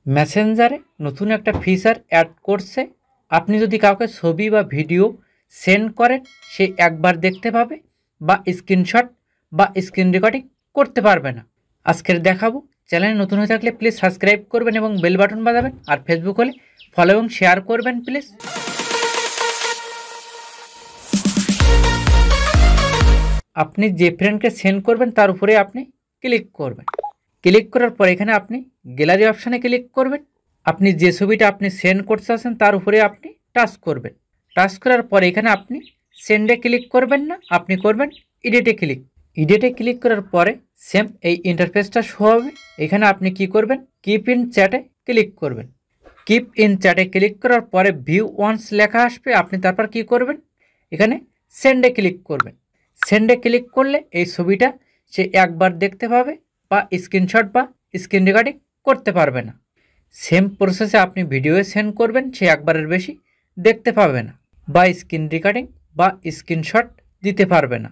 মেসেঞ্জারে নতুন একটা ফিচার অ্যাড করছে। আপনি যদি কাউকে ছবি বা ভিডিও সেন্ড করেন, সে একবার দেখতে পাবে বা স্ক্রিনশট বা স্ক্রিন রেকর্ডিং করতে পারবে না। আজকের দেখাবো। চ্যানেলে নতুন হয়ে থাকলে প্লিজ সাবস্ক্রাইব করবেন এবং বেল বাটন বাজাবেন, আর ফেসবুক হলে ফলো এবং শেয়ার করবেন প্লিজ। আপনি যে ফ্রেন্ডকে সেন্ড করবেন তার উপরে আপনি ক্লিক করবেন। ক্লিক করার পর এখানে আপনি গ্যালারি অপশানে ক্লিক করবেন। আপনি যে ছবিটা আপনি সেন্ড করতে আসেন তার উপরে আপনি টাচ করবেন। টাচ করার পর এখানে আপনি সেন্ডে ক্লিক করবেন না, আপনি করবেন এডিটে ক্লিক। এডিটে ক্লিক করার পরে সেম এই ইন্টারফেসটা শো হবে। এখানে আপনি কি করবেন, কিপ ইন চ্যাটে ক্লিক করবেন। কিপ ইন চ্যাটে ক্লিক করার পরে ভিউ ওয়ান্স লেখা আসবে। আপনি তারপর কি করবেন, এখানে সেন্ডে ক্লিক করবেন। সেন্ডে ক্লিক করলে এই ছবিটা সে একবার দেখতে পাবে বা স্ক্রিনশট বা স্ক্রিন রেকর্ডিং করতে পারবে না। সেম প্রসেসে আপনি ভিডিও সেন্ড করবেন, সে একবারের বেশি দেখতে পাবে না বা স্ক্রিন রেকর্ডিং বা স্ক্রিনশট দিতে পারবে না।